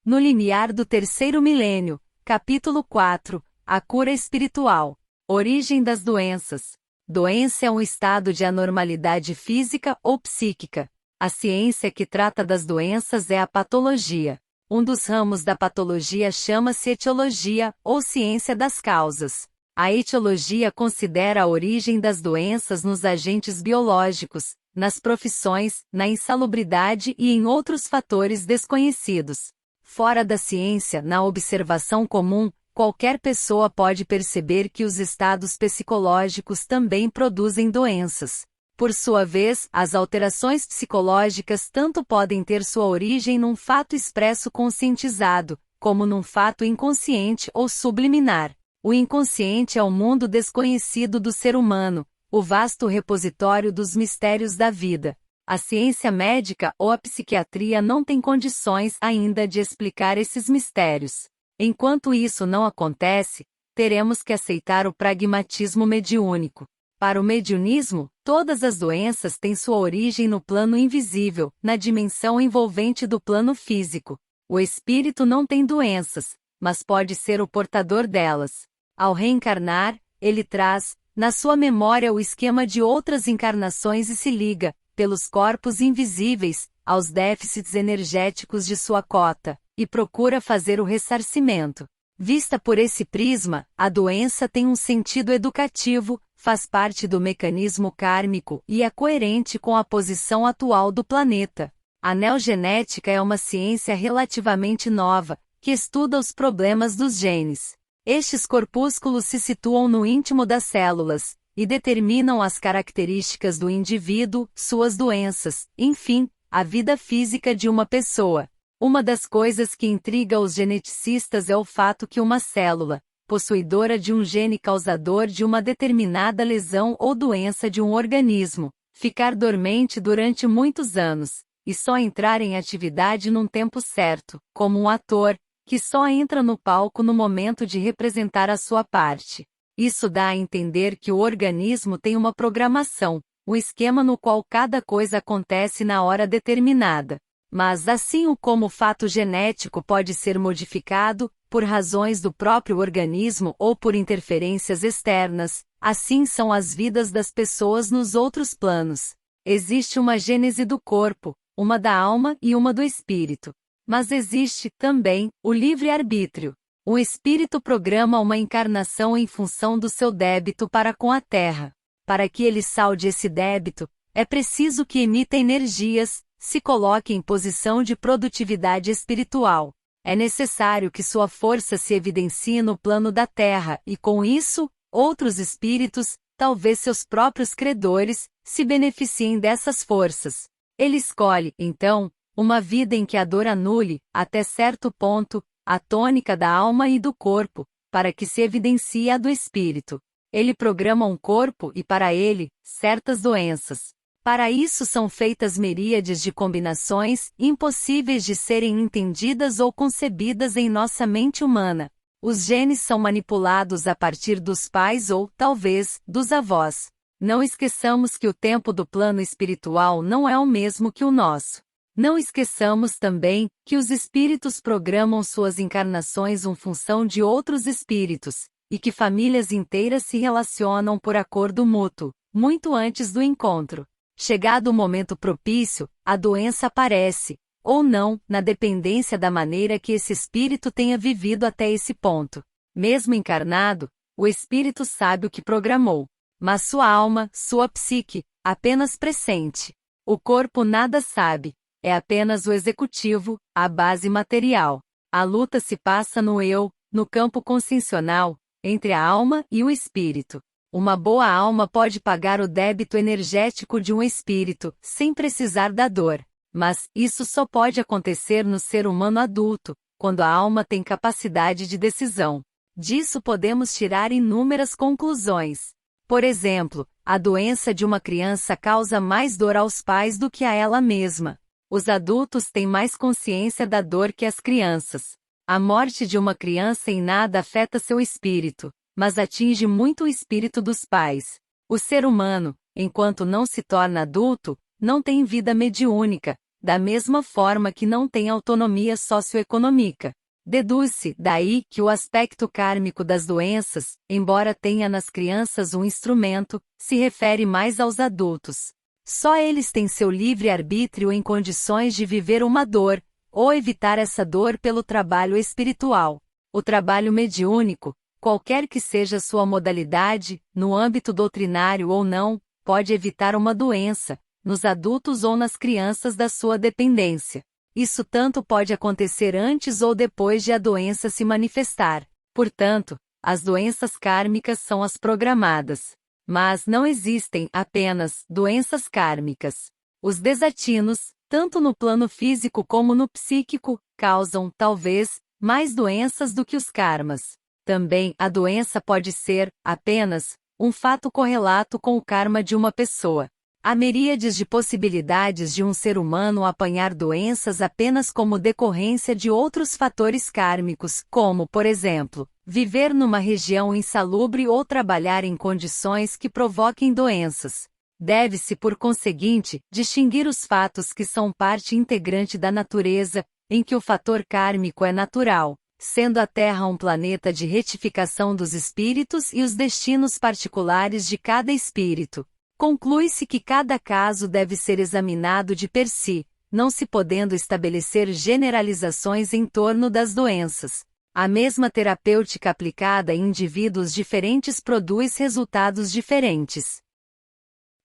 No limiar do terceiro milênio, capítulo 4, a cura espiritual. Origem das doenças. Doença é um estado de anormalidade física ou psíquica. A ciência que trata das doenças é a patologia. Um dos ramos da patologia chama-se etiologia, ou ciência das causas. A etiologia considera a origem das doenças nos agentes biológicos, nas profissões, na insalubridade e em outros fatores desconhecidos. Fora da ciência, na observação comum, qualquer pessoa pode perceber que os estados psicológicos também produzem doenças. Por sua vez, as alterações psicológicas tanto podem ter sua origem num fato expresso conscientizado, como num fato inconsciente ou subliminar. O inconsciente é o mundo desconhecido do ser humano, o vasto repositório dos mistérios da vida. A ciência médica ou a psiquiatria não tem condições ainda de explicar esses mistérios. Enquanto isso não acontece, teremos que aceitar o pragmatismo mediúnico. Para o mediunismo, todas as doenças têm sua origem no plano invisível, na dimensão envolvente do plano físico. O espírito não tem doenças, mas pode ser o portador delas. Ao reencarnar, ele traz, na sua memória, o esquema de outras encarnações e se liga, pelos corpos invisíveis, aos déficits energéticos de sua cota, e procura fazer o ressarcimento. Vista por esse prisma, a doença tem um sentido educativo, faz parte do mecanismo kármico e é coerente com a posição atual do planeta. A neogenética é uma ciência relativamente nova, que estuda os problemas dos genes. Estes corpúsculos se situam no íntimo das células, e determinam as características do indivíduo, suas doenças, enfim, a vida física de uma pessoa. Uma das coisas que intriga os geneticistas é o fato que uma célula, possuidora de um gene causador de uma determinada lesão ou doença de um organismo, ficar dormente durante muitos anos, e só entrar em atividade num tempo certo, como um ator, que só entra no palco no momento de representar a sua parte. Isso dá a entender que o organismo tem uma programação, um esquema no qual cada coisa acontece na hora determinada. Mas assim como o fato genético pode ser modificado, por razões do próprio organismo ou por interferências externas, assim são as vidas das pessoas nos outros planos. Existe uma gênese do corpo, uma da alma e uma do espírito. Mas existe, também, o livre-arbítrio. Um espírito programa uma encarnação em função do seu débito para com a Terra. Para que ele salde esse débito, é preciso que emita energias, se coloque em posição de produtividade espiritual. É necessário que sua força se evidencie no plano da Terra e, com isso, outros espíritos, talvez seus próprios credores, se beneficiem dessas forças. Ele escolhe, então, uma vida em que a dor anule, até certo ponto, a tônica da alma e do corpo, para que se evidencie a do espírito. Ele programa um corpo e, para ele, certas doenças. Para isso são feitas miríades de combinações, impossíveis de serem entendidas ou concebidas em nossa mente humana. Os genes são manipulados a partir dos pais ou, talvez, dos avós. Não esqueçamos que o tempo do plano espiritual não é o mesmo que o nosso. Não esqueçamos também que os espíritos programam suas encarnações em função de outros espíritos, e que famílias inteiras se relacionam por acordo mútuo, muito antes do encontro. Chegado o momento propício, a doença aparece, ou não, na dependência da maneira que esse espírito tenha vivido até esse ponto. Mesmo encarnado, o espírito sabe o que programou, mas sua alma, sua psique, apenas pressente. O corpo nada sabe. É apenas o executivo, a base material. A luta se passa no eu, no campo consciencial, entre a alma e o espírito. Uma boa alma pode pagar o débito energético de um espírito, sem precisar da dor. Mas isso só pode acontecer no ser humano adulto, quando a alma tem capacidade de decisão. Disso podemos tirar inúmeras conclusões. Por exemplo, a doença de uma criança causa mais dor aos pais do que a ela mesma. Os adultos têm mais consciência da dor que as crianças. A morte de uma criança em nada afeta seu espírito, mas atinge muito o espírito dos pais. O ser humano, enquanto não se torna adulto, não tem vida mediúnica, da mesma forma que não tem autonomia socioeconômica. Deduz-se, daí, que o aspecto kármico das doenças, embora tenha nas crianças um instrumento, se refere mais aos adultos. Só eles têm seu livre-arbítrio em condições de viver uma dor, ou evitar essa dor pelo trabalho espiritual. O trabalho mediúnico, qualquer que seja sua modalidade, no âmbito doutrinário ou não, pode evitar uma doença, nos adultos ou nas crianças da sua dependência. Isso tanto pode acontecer antes ou depois de a doença se manifestar. Portanto, as doenças kármicas são as programadas. Mas não existem apenas doenças kármicas. Os desatinos, tanto no plano físico como no psíquico, causam, talvez, mais doenças do que os karmas. Também a doença pode ser, apenas, um fato correlato com o karma de uma pessoa. Há miríades de possibilidades de um ser humano apanhar doenças apenas como decorrência de outros fatores kármicos, como, por exemplo, viver numa região insalubre ou trabalhar em condições que provoquem doenças. Deve-se, por conseguinte, distinguir os fatos que são parte integrante da natureza, em que o fator kármico é natural, sendo a Terra um planeta de retificação dos espíritos e os destinos particulares de cada espírito. Conclui-se que cada caso deve ser examinado de per si, não se podendo estabelecer generalizações em torno das doenças. A mesma terapêutica aplicada em indivíduos diferentes produz resultados diferentes.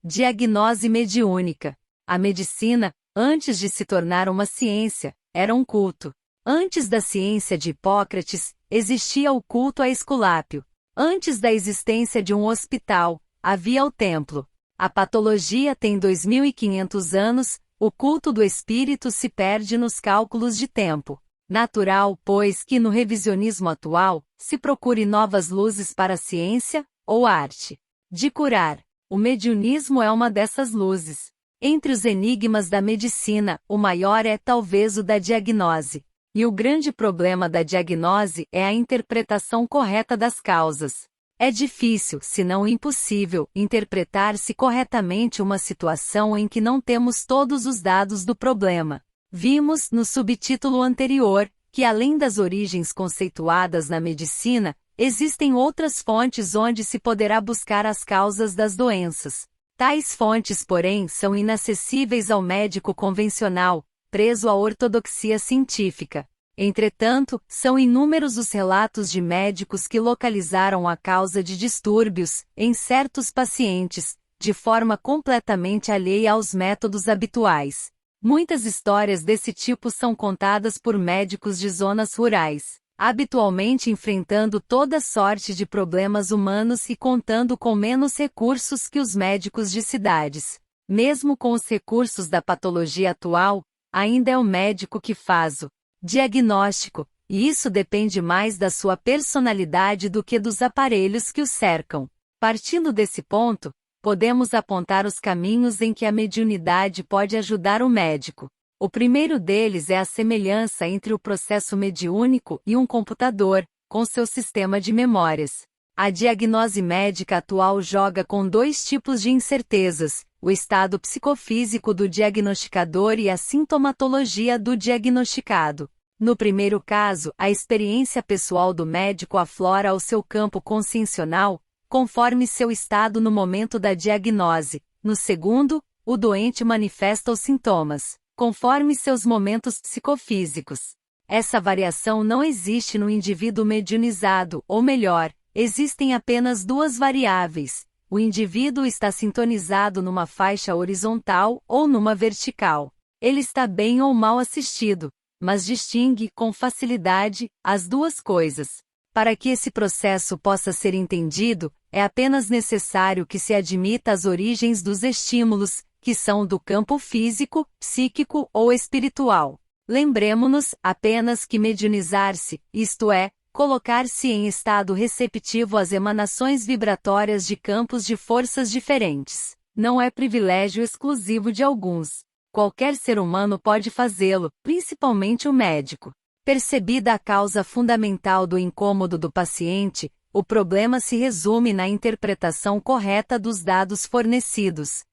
Diagnose mediúnica. A medicina, antes de se tornar uma ciência, era um culto. Antes da ciência de Hipócrates, existia o culto a Esculápio. Antes da existência de um hospital, havia o templo. A patologia tem 2.500 anos, o culto do espírito se perde nos cálculos de tempo. Natural, pois, que no revisionismo atual, se procure novas luzes para a ciência, ou arte de curar. O mediunismo é uma dessas luzes. Entre os enigmas da medicina, o maior é talvez o da diagnose. E o grande problema da diagnose é a interpretação correta das causas. É difícil, se não impossível, interpretar-se corretamente uma situação em que não temos todos os dados do problema. Vimos, no subtítulo anterior, que além das origens conceituadas na medicina, existem outras fontes onde se poderá buscar as causas das doenças. Tais fontes, porém, são inacessíveis ao médico convencional, preso à ortodoxia científica. Entretanto, são inúmeros os relatos de médicos que localizaram a causa de distúrbios, em certos pacientes, de forma completamente alheia aos métodos habituais. Muitas histórias desse tipo são contadas por médicos de zonas rurais, habitualmente enfrentando toda sorte de problemas humanos e contando com menos recursos que os médicos de cidades. Mesmo com os recursos da patologia atual, ainda é o médico que faz o diagnóstico, e isso depende mais da sua personalidade do que dos aparelhos que o cercam. Partindo desse ponto, podemos apontar os caminhos em que a mediunidade pode ajudar o médico. O primeiro deles é a semelhança entre o processo mediúnico e um computador, com seu sistema de memórias. A diagnose médica atual joga com dois tipos de incertezas: o estado psicofísico do diagnosticador e a sintomatologia do diagnosticado. No primeiro caso, a experiência pessoal do médico aflora ao seu campo consciencial, conforme seu estado no momento da diagnose. No segundo, o doente manifesta os sintomas, conforme seus momentos psicofísicos. Essa variação não existe no indivíduo mediunizado, ou melhor, existem apenas duas variáveis: o indivíduo está sintonizado numa faixa horizontal ou numa vertical. Ele está bem ou mal assistido, mas distingue, com facilidade, as duas coisas. Para que esse processo possa ser entendido, é apenas necessário que se admita as origens dos estímulos, que são do campo físico, psíquico ou espiritual. Lembremo-nos apenas que mediunizar-se, isto é, colocar-se em estado receptivo às emanações vibratórias de campos de forças diferentes, não é privilégio exclusivo de alguns. Qualquer ser humano pode fazê-lo, principalmente o médico. Percebida a causa fundamental do incômodo do paciente, o problema se resume na interpretação correta dos dados fornecidos.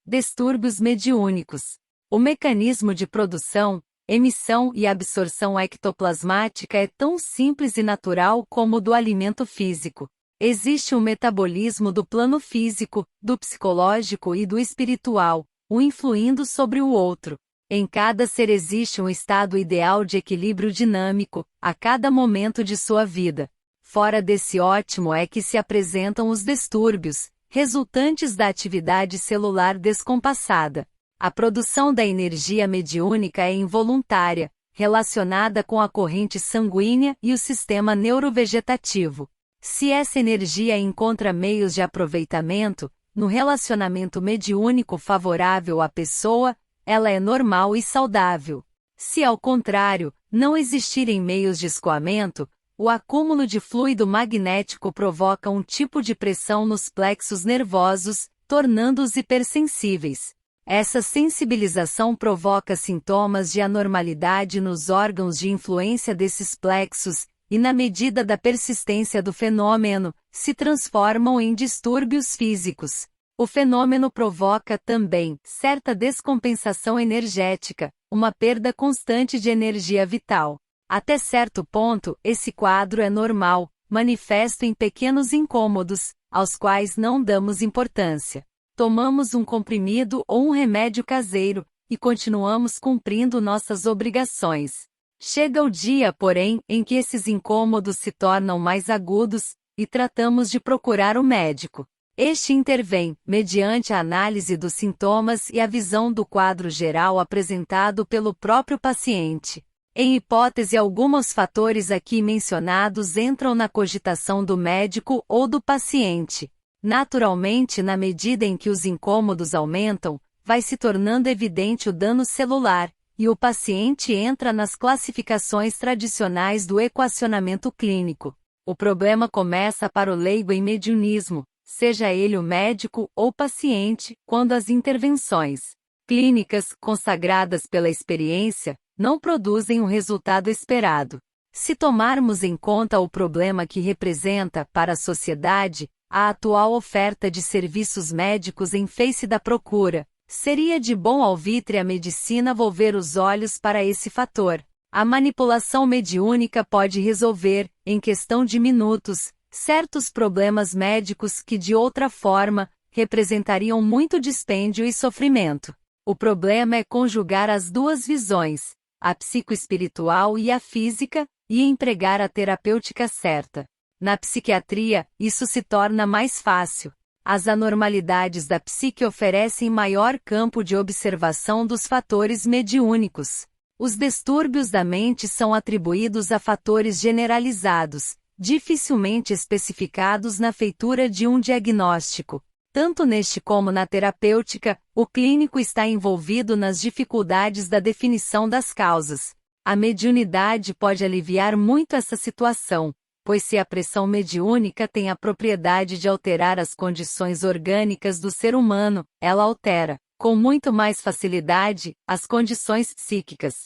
Distúrbios mediúnicos. O mecanismo de produção, emissão e absorção ectoplasmática é tão simples e natural como o do alimento físico. Existe um metabolismo do plano físico, do psicológico e do espiritual, um influindo sobre o outro. Em cada ser existe um estado ideal de equilíbrio dinâmico, a cada momento de sua vida. Fora desse ótimo é que se apresentam os distúrbios, resultantes da atividade celular descompassada. A produção da energia mediúnica é involuntária, relacionada com a corrente sanguínea e o sistema neurovegetativo. Se essa energia encontra meios de aproveitamento, no relacionamento mediúnico favorável à pessoa, ela é normal e saudável. Se, ao contrário, não existirem meios de escoamento, o acúmulo de fluido magnético provoca um tipo de pressão nos plexos nervosos, tornando-os hipersensíveis. Essa sensibilização provoca sintomas de anormalidade nos órgãos de influência desses plexos, e na medida da persistência do fenômeno, se transformam em distúrbios físicos. O fenômeno provoca também certa descompensação energética, uma perda constante de energia vital. Até certo ponto, esse quadro é normal, manifesto em pequenos incômodos, aos quais não damos importância. Tomamos um comprimido ou um remédio caseiro, e continuamos cumprindo nossas obrigações. Chega o dia, porém, em que esses incômodos se tornam mais agudos, e tratamos de procurar o médico. Este intervém, mediante a análise dos sintomas e a visão do quadro geral apresentado pelo próprio paciente. Em hipótese alguma, os fatores aqui mencionados entram na cogitação do médico ou do paciente. Naturalmente, na medida em que os incômodos aumentam, vai se tornando evidente o dano celular, e o paciente entra nas classificações tradicionais do equacionamento clínico. O problema começa para o leigo em mediunismo, seja ele o médico ou paciente, quando as intervenções clínicas, consagradas pela experiência, não produzem o resultado esperado. Se tomarmos em conta o problema que representa, para a sociedade, a atual oferta de serviços médicos em face da procura, seria de bom alvitre a medicina volver os olhos para esse fator. A manipulação mediúnica pode resolver, em questão de minutos, certos problemas médicos que de outra forma, representariam muito dispêndio e sofrimento. O problema é conjugar as duas visões, a psicoespiritual e a física, e empregar a terapêutica certa. Na psiquiatria, isso se torna mais fácil. As anormalidades da psique oferecem maior campo de observação dos fatores mediúnicos. Os distúrbios da mente são atribuídos a fatores generalizados, dificilmente especificados na feitura de um diagnóstico. Tanto neste como na terapêutica, o clínico está envolvido nas dificuldades da definição das causas. A mediunidade pode aliviar muito essa situação, pois se a pressão mediúnica tem a propriedade de alterar as condições orgânicas do ser humano, ela altera, com muito mais facilidade, as condições psíquicas.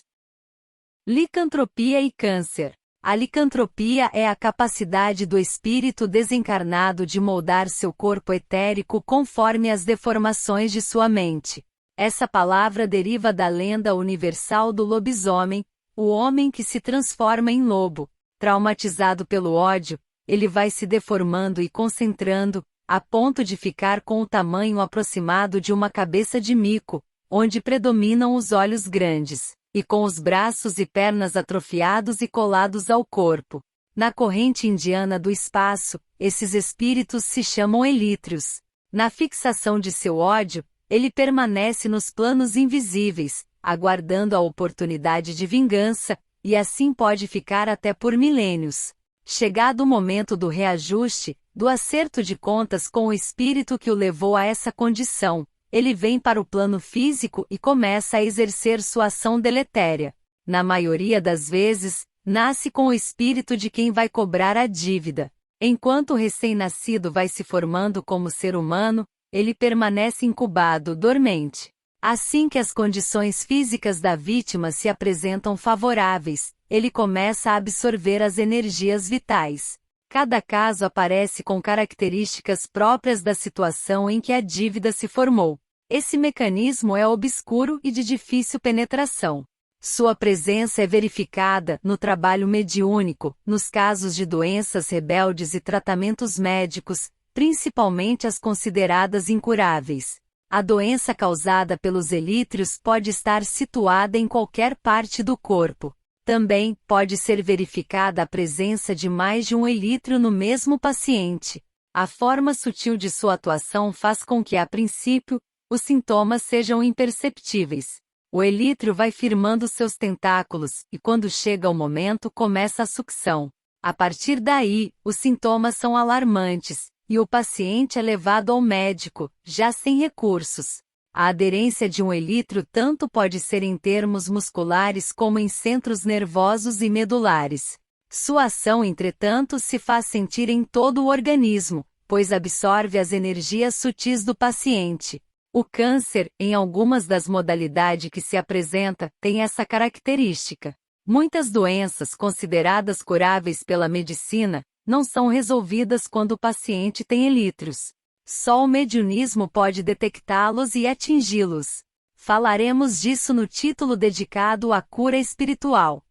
Licantropia e câncer. A licantropia é a capacidade do espírito desencarnado de moldar seu corpo etérico conforme as deformações de sua mente. Essa palavra deriva da lenda universal do lobisomem, o homem que se transforma em lobo. Traumatizado pelo ódio, ele vai se deformando e concentrando, a ponto de ficar com o tamanho aproximado de uma cabeça de mico, onde predominam os olhos grandes, e com os braços e pernas atrofiados e colados ao corpo. Na corrente indiana do espaço, esses espíritos se chamam elítrios. Na fixação de seu ódio, ele permanece nos planos invisíveis, aguardando a oportunidade de vingança, e assim pode ficar até por milênios. Chegado o momento do reajuste, do acerto de contas com o espírito que o levou a essa condição, ele vem para o plano físico e começa a exercer sua ação deletéria. Na maioria das vezes, nasce com o espírito de quem vai cobrar a dívida. Enquanto o recém-nascido vai se formando como ser humano, ele permanece incubado, dormente. Assim que as condições físicas da vítima se apresentam favoráveis, ele começa a absorver as energias vitais. Cada caso aparece com características próprias da situação em que a dívida se formou. Esse mecanismo é obscuro e de difícil penetração. Sua presença é verificada no trabalho mediúnico, nos casos de doenças rebeldes e tratamentos médicos, principalmente as consideradas incuráveis. A doença causada pelos elítrios pode estar situada em qualquer parte do corpo. Também pode ser verificada a presença de mais de um elítrio no mesmo paciente. A forma sutil de sua atuação faz com que, a princípio, os sintomas sejam imperceptíveis. O elítrio vai firmando seus tentáculos e, quando chega o momento, começa a sucção. A partir daí, os sintomas são alarmantes, e o paciente é levado ao médico, já sem recursos. A aderência de um elítrio tanto pode ser em termos musculares como em centros nervosos e medulares. Sua ação, entretanto, se faz sentir em todo o organismo, pois absorve as energias sutis do paciente. O câncer, em algumas das modalidades que se apresenta, tem essa característica. Muitas doenças consideradas curáveis pela medicina não são resolvidas quando o paciente tem elítrios. Só o mediunismo pode detectá-los e atingi-los. Falaremos disso no título dedicado à cura espiritual.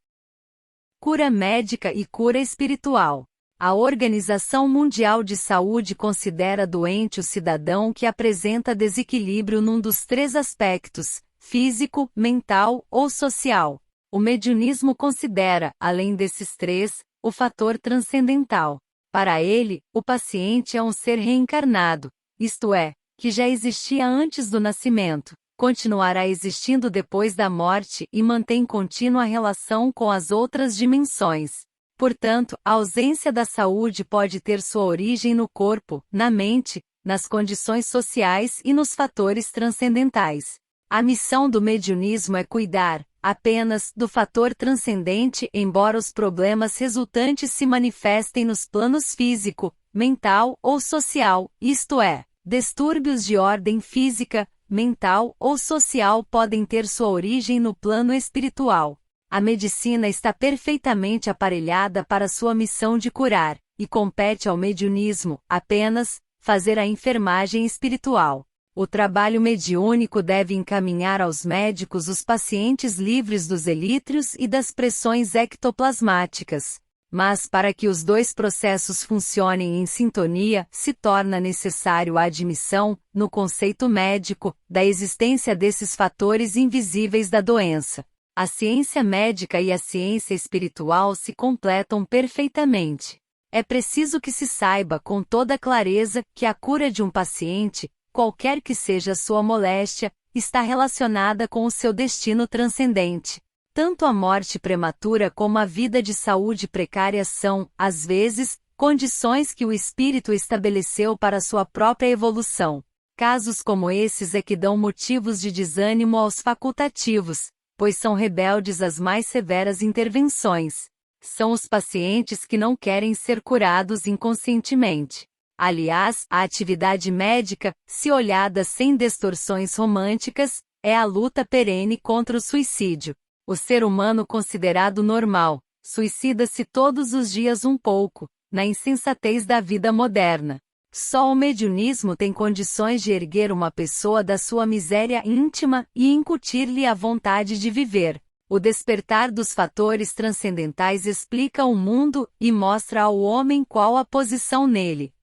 Cura médica e cura espiritual. A Organização Mundial de Saúde considera doente o cidadão que apresenta desequilíbrio num dos três aspectos, físico, mental ou social. O mediunismo considera, além desses três, o fator transcendental. Para ele, o paciente é um ser reencarnado, isto é, que já existia antes do nascimento, continuará existindo depois da morte e mantém contínua relação com as outras dimensões. Portanto, a ausência da saúde pode ter sua origem no corpo, na mente, nas condições sociais e nos fatores transcendentais. A missão do mediunismo é cuidar, apenas, do fator transcendente, embora os problemas resultantes se manifestem nos planos físico, mental ou social, isto é, distúrbios de ordem física, mental ou social podem ter sua origem no plano espiritual. A medicina está perfeitamente aparelhada para sua missão de curar, e compete ao mediunismo, apenas, fazer a enfermagem espiritual. O trabalho mediúnico deve encaminhar aos médicos os pacientes livres dos elítrios e das pressões ectoplasmáticas. Mas para que os dois processos funcionem em sintonia, se torna necessário a admissão, no conceito médico, da existência desses fatores invisíveis da doença. A ciência médica e a ciência espiritual se completam perfeitamente. É preciso que se saiba com toda clareza que a cura de um paciente, qualquer que seja sua moléstia, está relacionada com o seu destino transcendente. Tanto a morte prematura como a vida de saúde precária são, às vezes, condições que o espírito estabeleceu para sua própria evolução. Casos como esses é que dão motivos de desânimo aos facultativos, pois são rebeldes às mais severas intervenções. São os pacientes que não querem ser curados inconscientemente. Aliás, a atividade médica, se olhada sem distorções românticas, é a luta perene contra o suicídio. O ser humano considerado normal, suicida-se todos os dias um pouco, na insensatez da vida moderna. Só o mediunismo tem condições de erguer uma pessoa da sua miséria íntima e incutir-lhe a vontade de viver. O despertar dos fatores transcendentais explica o mundo e mostra ao homem qual a posição nele.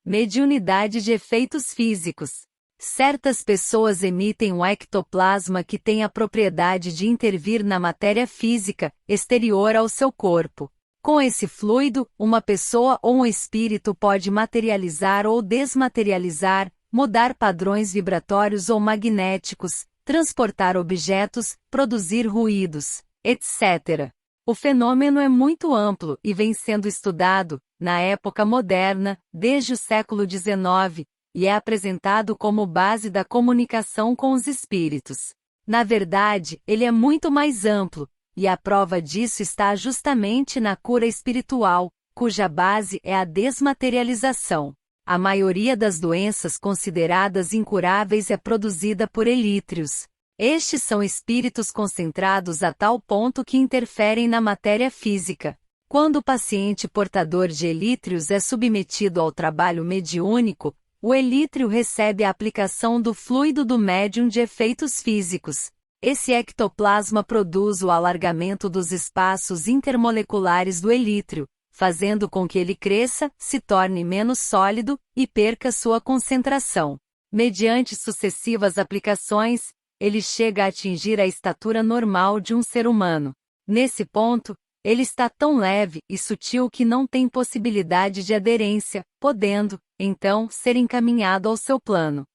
Mediunidade de efeitos físicos. Certas pessoas emitem um ectoplasma que tem a propriedade de intervir na matéria física, exterior ao seu corpo. Com esse fluido, uma pessoa ou um espírito pode materializar ou desmaterializar, mudar padrões vibratórios ou magnéticos, transportar objetos, produzir ruídos, etc. O fenômeno é muito amplo e vem sendo estudado, na época moderna, desde o século XIX, e é apresentado como base da comunicação com os espíritos. Na verdade, ele é muito mais amplo, e a prova disso está justamente na cura espiritual, cuja base é a desmaterialização. A maioria das doenças consideradas incuráveis é produzida por elítrios. Estes são espíritos concentrados a tal ponto que interferem na matéria física. Quando o paciente portador de elítrios é submetido ao trabalho mediúnico, O elítrio recebe a aplicação do fluido do médium de efeitos físicos. Esse ectoplasma produz o alargamento dos espaços intermoleculares do elítrio, fazendo com que ele cresça, se torne menos sólido e perca sua concentração. Mediante sucessivas aplicações, ele chega a atingir a estatura normal de um ser humano. Nesse ponto, ele está tão leve e sutil que não tem possibilidade de aderência, podendo, então, ser encaminhado ao seu plano.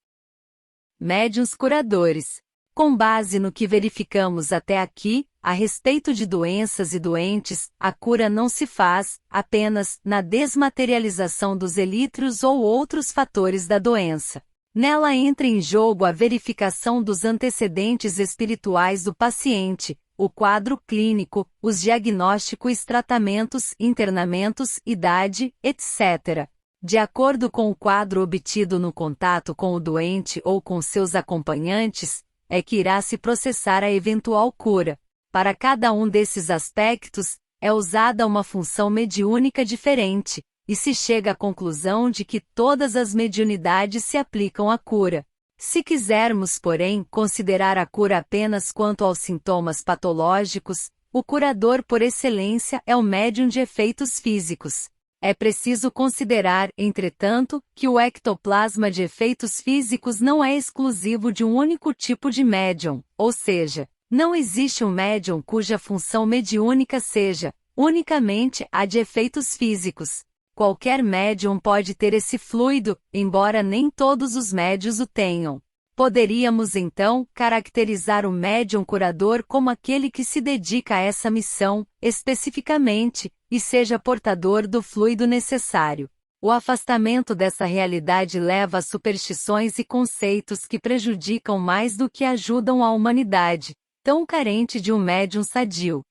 Médiuns curadores. Com base no que verificamos até aqui, a respeito de doenças e doentes, a cura não se faz apenas na desmaterialização dos elítrios ou outros fatores da doença. Nela entra em jogo a verificação dos antecedentes espirituais do paciente, o quadro clínico, os diagnósticos, tratamentos, internamentos, idade, etc. De acordo com o quadro obtido no contato com o doente ou com seus acompanhantes, é que irá se processar a eventual cura. Para cada um desses aspectos, é usada uma função mediúnica diferente, e se chega à conclusão de que todas as mediunidades se aplicam à cura. Se quisermos, porém, considerar a cura apenas quanto aos sintomas patológicos, o curador por excelência é o médium de efeitos físicos. É preciso considerar, entretanto, que o ectoplasma de efeitos físicos não é exclusivo de um único tipo de médium, ou seja, não existe um médium cuja função mediúnica seja, unicamente, a de efeitos físicos. Qualquer médium pode ter esse fluido, embora nem todos os médiuns o tenham. Poderíamos, então, caracterizar o médium curador como aquele que se dedica a essa missão, especificamente, e seja portador do fluido necessário. O afastamento dessa realidade leva a superstições e conceitos que prejudicam mais do que ajudam a humanidade, tão carente de um médium sadio.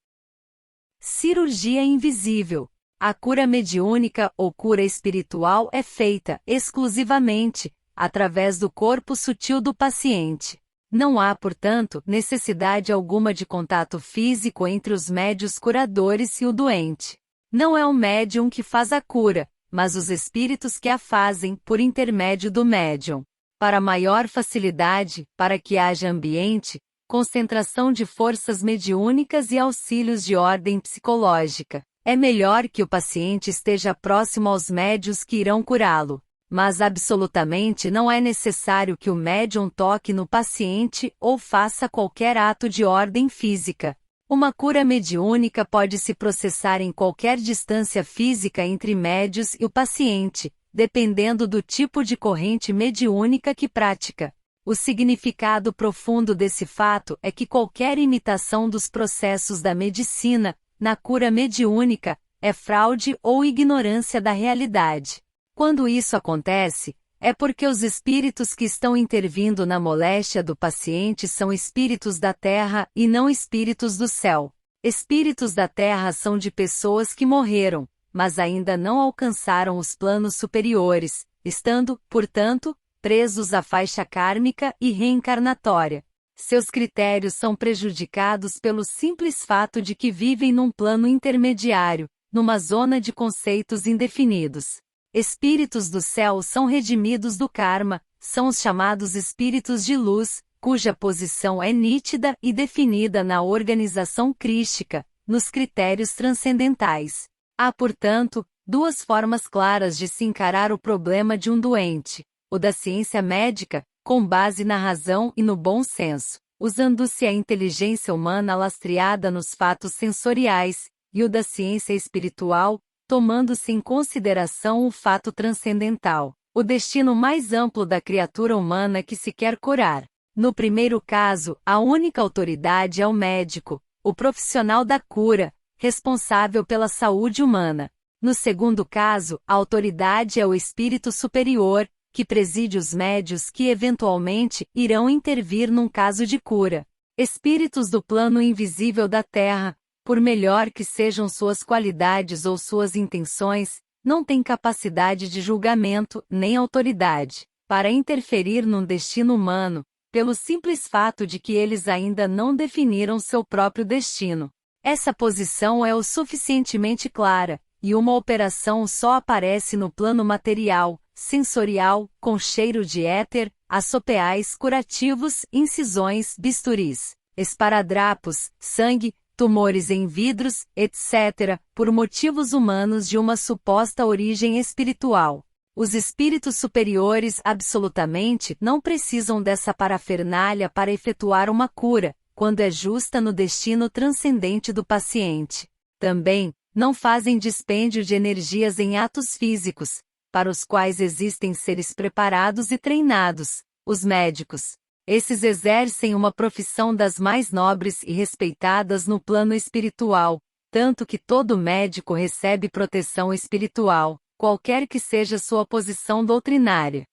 Cirurgia invisível. A cura mediúnica ou cura espiritual é feita, exclusivamente, através do corpo sutil do paciente. Não há, portanto, necessidade alguma de contato físico entre os médiuns curadores e o doente. Não é o médium que faz a cura, mas os espíritos que a fazem por intermédio do médium. Para maior facilidade, para que haja ambiente, concentração de forças mediúnicas e auxílios de ordem psicológica, é melhor que o paciente esteja próximo aos médiuns que irão curá-lo. Mas absolutamente não é necessário que o médium toque no paciente ou faça qualquer ato de ordem física. Uma cura mediúnica pode se processar em qualquer distância física entre médiuns e o paciente, dependendo do tipo de corrente mediúnica que pratica. O significado profundo desse fato é que qualquer imitação dos processos da medicina, na cura mediúnica, é fraude ou ignorância da realidade. Quando isso acontece, é porque os espíritos que estão intervindo na moléstia do paciente são espíritos da terra e não espíritos do céu. Espíritos da terra são de pessoas que morreram, mas ainda não alcançaram os planos superiores, estando, portanto, presos à faixa kármica e reencarnatória. Seus critérios são prejudicados pelo simples fato de que vivem num plano intermediário, numa zona de conceitos indefinidos. Espíritos do céu são redimidos do karma, são os chamados espíritos de luz, cuja posição é nítida e definida na organização crística, nos critérios transcendentais. Há, portanto, duas formas claras de se encarar o problema de um doente: o da ciência médica, com base na razão e no bom senso, usando-se a inteligência humana lastreada nos fatos sensoriais, e o da ciência espiritual, tomando-se em consideração o fato transcendental, o destino mais amplo da criatura humana que se quer curar. No primeiro caso, a única autoridade é o médico, o profissional da cura, responsável pela saúde humana. No segundo caso, a autoridade é o espírito superior, que preside os médios que eventualmente irão intervir num caso de cura. Espíritos do plano invisível da Terra, por melhor que sejam suas qualidades ou suas intenções, não têm capacidade de julgamento nem autoridade para interferir num destino humano, pelo simples fato de que eles ainda não definiram seu próprio destino. Essa posição é o suficientemente clara, e uma operação só aparece no plano material, sensorial, com cheiro de éter, assopeais curativos, incisões, bisturis, esparadrapos, sangue, tumores em vidros, etc., por motivos humanos de uma suposta origem espiritual. Os espíritos superiores absolutamente não precisam dessa parafernália para efetuar uma cura, quando é justa no destino transcendente do paciente. Também, não fazem dispêndio de energias em atos físicos, para os quais existem seres preparados e treinados, os médicos. Esses exercem uma profissão das mais nobres e respeitadas no plano espiritual, tanto que todo médico recebe proteção espiritual, qualquer que seja sua posição doutrinária.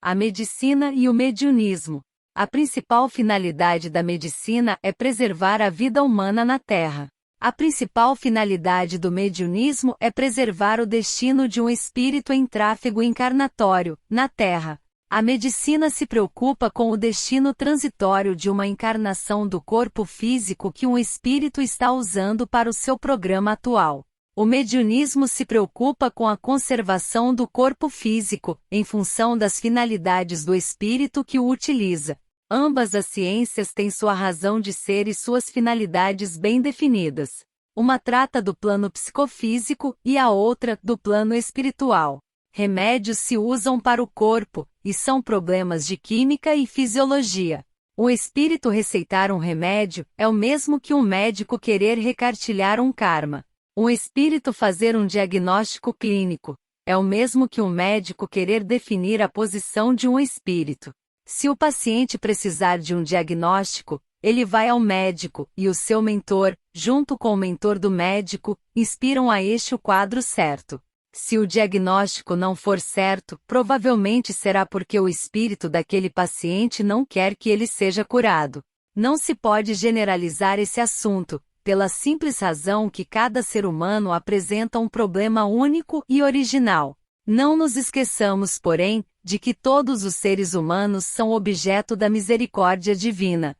A medicina e o mediunismo. A principal finalidade da medicina é preservar a vida humana na Terra. A principal finalidade do mediunismo é preservar o destino de um espírito em tráfego encarnatório, na Terra. A medicina se preocupa com o destino transitório de uma encarnação do corpo físico que um espírito está usando para o seu programa atual. O mediunismo se preocupa com a conservação do corpo físico, em função das finalidades do espírito que o utiliza. Ambas as ciências têm sua razão de ser e suas finalidades bem definidas. Uma trata do plano psicofísico e a outra do plano espiritual. Remédios se usam para o corpo, e são problemas de química e fisiologia. Um espírito receitar um remédio é o mesmo que um médico querer recartilhar um karma. Um espírito fazer um diagnóstico clínico é o mesmo que um médico querer definir a posição de um espírito. Se o paciente precisar de um diagnóstico, ele vai ao médico, e o seu mentor, junto com o mentor do médico, inspiram a este o quadro certo. Se o diagnóstico não for certo, provavelmente será porque o espírito daquele paciente não quer que ele seja curado. Não se pode generalizar esse assunto, pela simples razão que cada ser humano apresenta um problema único e original. Não nos esqueçamos, porém, de que todos os seres humanos são objeto da misericórdia divina.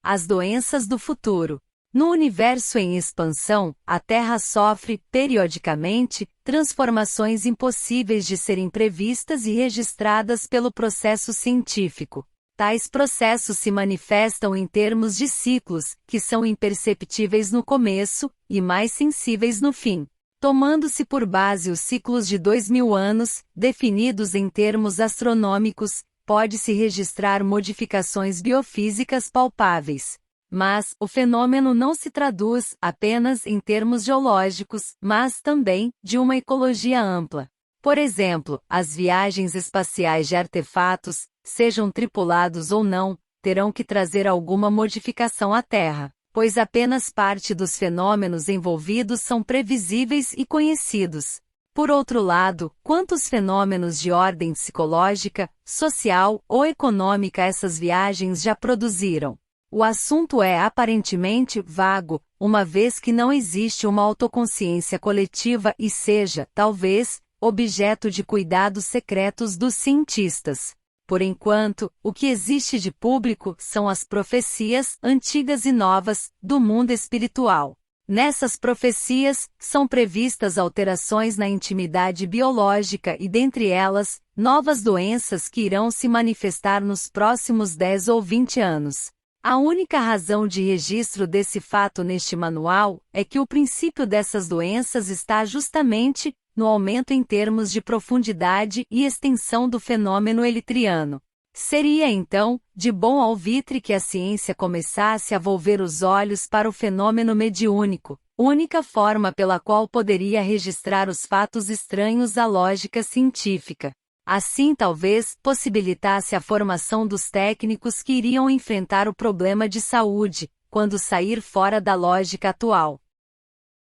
As doenças do futuro. No universo em expansão, a Terra sofre, periodicamente, transformações impossíveis de serem previstas e registradas pelo processo científico. Tais processos se manifestam em termos de ciclos, que são imperceptíveis no começo, e mais sensíveis no fim. Tomando-se por base os ciclos de 2000 anos, definidos em termos astronômicos, pode-se registrar modificações biofísicas palpáveis. Mas, o fenômeno não se traduz apenas em termos geológicos, mas também de uma ecologia ampla. Por exemplo, as viagens espaciais de artefatos, sejam tripulados ou não, terão que trazer alguma modificação à Terra, pois apenas parte dos fenômenos envolvidos são previsíveis e conhecidos. Por outro lado, quantos fenômenos de ordem psicológica, social ou econômica essas viagens já produziram? O assunto é aparentemente vago, uma vez que não existe uma autoconsciência coletiva e seja, talvez, objeto de cuidados secretos dos cientistas. Por enquanto, o que existe de público são as profecias, antigas e novas, do mundo espiritual. Nessas profecias, são previstas alterações na intimidade biológica e, dentre elas, novas doenças que irão se manifestar nos próximos 10 ou 20 anos. A única razão de registro desse fato neste manual é que o princípio dessas doenças está justamente no aumento em termos de profundidade e extensão do fenômeno elitriano. Seria, então, de bom alvitre que a ciência começasse a volver os olhos para o fenômeno mediúnico, única forma pela qual poderia registrar os fatos estranhos à lógica científica. Assim talvez possibilitasse a formação dos técnicos que iriam enfrentar o problema de saúde, quando sair fora da lógica atual.